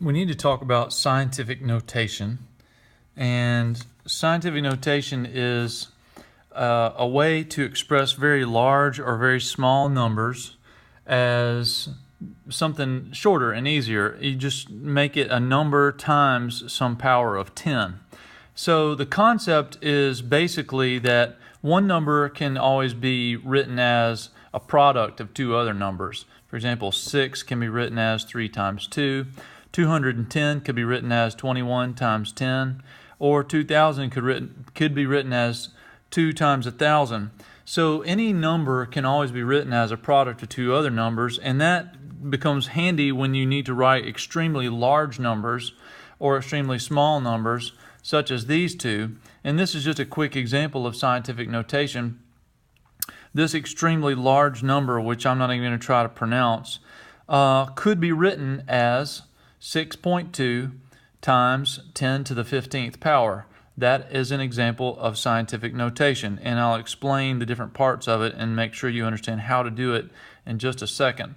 We need to talk about scientific notation. And scientific notation is a way to express very large or very small numbers as something shorter and easier. You just make it a number times some power of 10. So the concept is basically that one number can always be written as a product of two other numbers. For example, 6 can be written as 3 times 2. 210 could be written as 21 times 10. Or 2000 could be written as 2 times 1,000. So any number can always be written as a product of two other numbers, and that becomes handy when you need to write extremely large numbers or extremely small numbers, such as these two. And this is just a quick example of scientific notation. This extremely large number, which I'm not even going to try to pronounce, could be written as 6.2 times 10 to the 15th power. That is an example of scientific notation, and I'll explain the different parts of it and make sure you understand how to do it in just a second.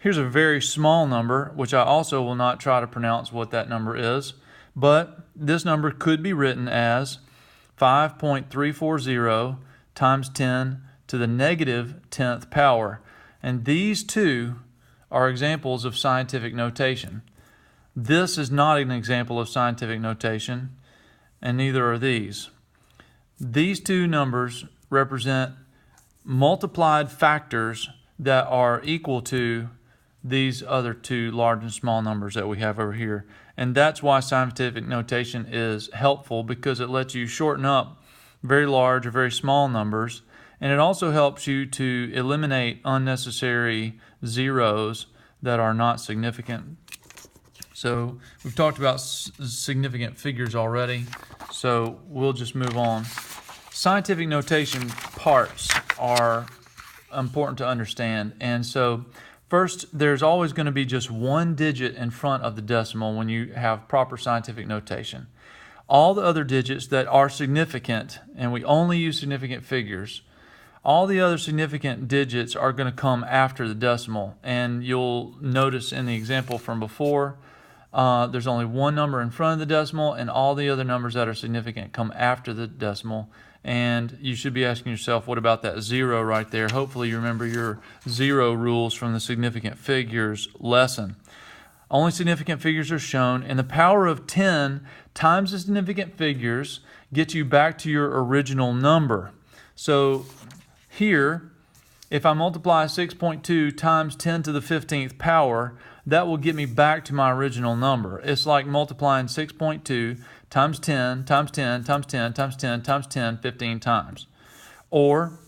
Here's a very small number, which I also will not try to pronounce what that number is, but this number could be written as 5.340 times 10 to the negative 10th power. And these two are examples of scientific notation. This is not an example of scientific notation, and neither are these. These two numbers represent multiplied factors that are equal to these other two large and small numbers that we have over here. And that's why scientific notation is helpful, because it lets you shorten up very large or very small numbers, and it also helps you to eliminate unnecessary zeros that are not significant. So we've talked about significant figures already, so we'll just move on. Scientific notation parts are important to understand. And so first, there's always going to be just one digit in front of the decimal when you have proper scientific notation. All the other digits that are significant, and we only use significant figures, all the other significant digits are going to come after the decimal. And you'll notice in the example from before, there's only one number in front of the decimal, and all the other numbers that are significant come after the decimal. And you should be asking yourself, what about that 0 right there? Hopefully you remember your 0 rules from the significant figures lesson. Only significant figures are shown, and the power of 10 times the significant figures gets you back to your original number. So here, if I multiply 6.2 times 10 to the 15th power, that will get me back to my original number. It's like multiplying 6.2 times 10 times 10 times 10 times 10 times 10 15 times. Or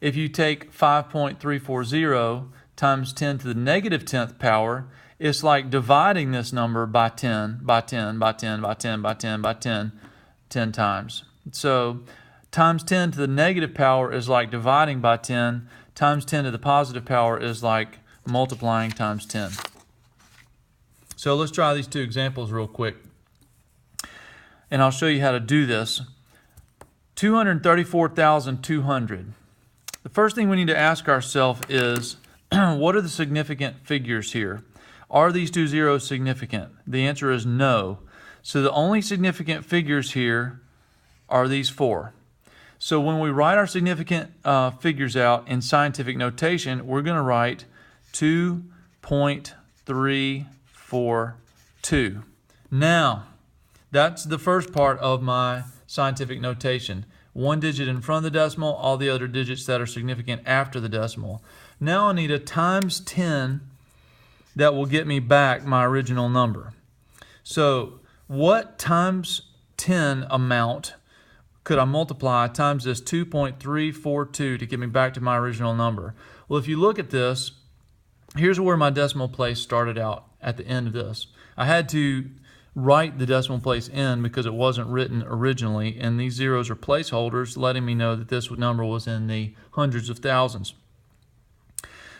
if you take 5.340 times 10 to the negative 10th power, it's like dividing this number by 10, by 10, by 10, by 10, by 10, by 10, 10 times. So times 10 to the negative power is like dividing by 10. Times 10 to the positive power is like multiplying times 10. So let's try these two examples real quick, and I'll show you how to do this. 234,200. The first thing we need to ask ourselves is, what are the significant figures here? Are these two zeros significant? The answer is no. So the only significant figures here are these four. So when we write our significant figures out in scientific notation, we're going to write 2.342. Now, that's the first part of my scientific notation. One digit in front of the decimal, all the other digits that are significant after the decimal. Now I need a times 10 that will get me back my original number. So what times 10 amount could I multiply times this 2.342 to get me back to my original number? Well, if you look at this, here's where my decimal place started out at the end of this. I had to write the decimal place in because it wasn't written originally, and these zeros are placeholders letting me know that this number was in the hundreds of thousands.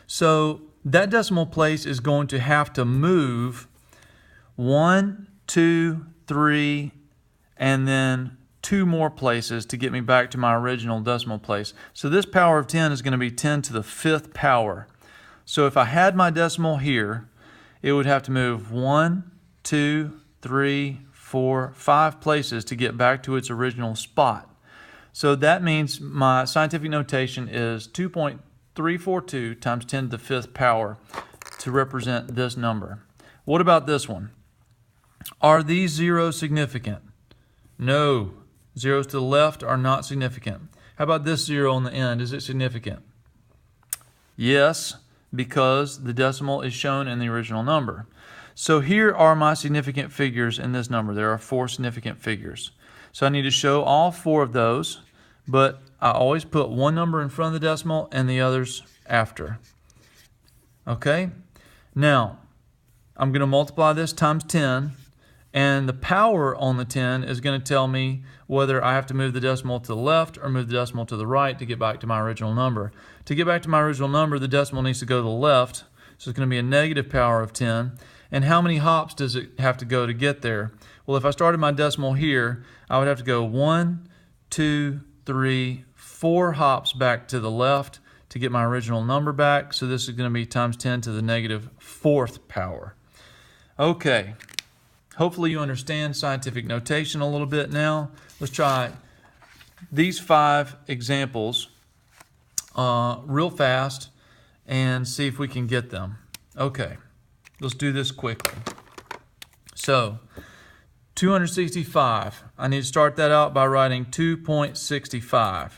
So that decimal place is going to have to move 1, 2, 3, and then 2 more places to get me back to my original decimal place. So this power of 10 is going to be 10 to the 5th power. So if I had my decimal here, it would have to move 1, 2, 3, 4, 5 places to get back to its original spot. So that means my scientific notation is 2.342 times 10 to the 5th power to represent this number. What about this one? Are these zeros significant? No. Zeros to the left are not significant. How about this zero on the end? Is it significant? Yes, because the decimal is shown in the original number. So here are my significant figures in this number. There are 4 significant figures. So I need to show all 4 of those, but I always put one number in front of the decimal and the others after. Okay? Now, I'm going to multiply this times 10, and the power on the 10 is going to tell me whether I have to move the decimal to the left or move the decimal to the right to get back to my original number. To get back to my original number, the decimal needs to go to the left, so it's going to be a negative power of 10. And how many hops does it have to go to get there? Well, if I started my decimal here, I would have to go 1, 2, 3, 4 hops back to the left to get my original number back. So this is going to be times 10 to the negative 4th power. Okay, hopefully you understand scientific notation a little bit now. Let's try these 5 examples real fast and see if we can get them. Okay. Let's do this quickly. So, 265. I need to start that out by writing 2.65.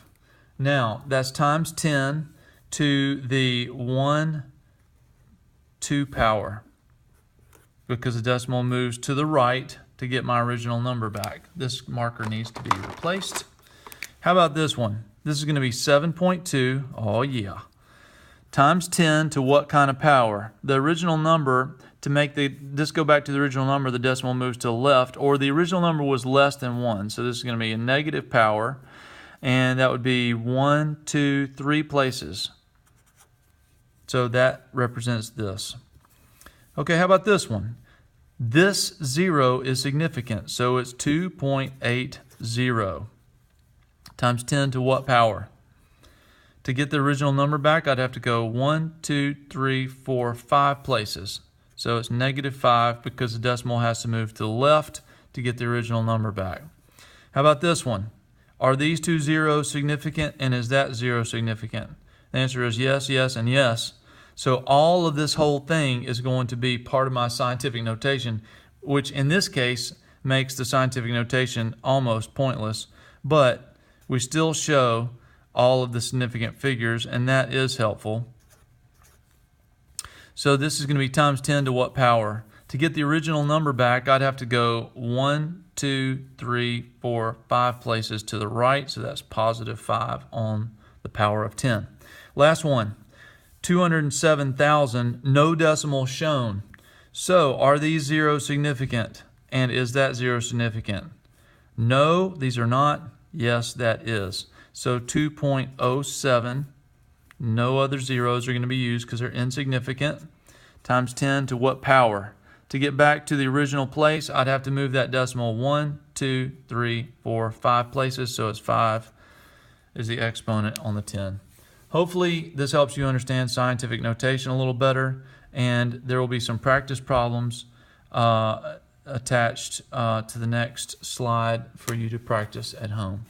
Now, that's times 10 to the 1, 2 power, because the decimal moves to the right to get my original number back. This marker needs to be replaced. How about this one? This is going to be 7.2. Oh, yeah. Times 10 to what kind of power? The original number, to make this go back to the original number, the decimal moves to the left, or the original number was less than 1. So this is going to be a negative power, and that would be 1, 2, 3 places. So that represents this. Okay, how about this one? This 0 is significant, so it's 2.80 times 10 to what power? To get the original number back, I'd have to go 1, 2, 3, 4, 5 places. So it's negative 5 because the decimal has to move to the left to get the original number back. How about this one? Are these 2 zeros significant, and is that 0 significant? The answer is yes, yes, and yes. So all of this whole thing is going to be part of my scientific notation, which in this case makes the scientific notation almost pointless, but we still show all of the significant figures, and that is helpful. So this is going to be times 10 to what power? To get the original number back, I'd have to go 1, 2, 3, 4, 5 places to the right, so that's positive 5 on the power of 10. Last one, 207,000, no decimal shown. So are these zeros significant? And is that 0 significant? No, these are not. Yes, that is. So 2.07, no other zeros are going to be used because they're insignificant, times 10 to what power? To get back to the original place, I'd have to move that decimal 1, 2, 3, 4, 5 places, so it's 5 is the exponent on the 10. Hopefully this helps you understand scientific notation a little better, and there will be some practice problems attached to the next slide for you to practice at home.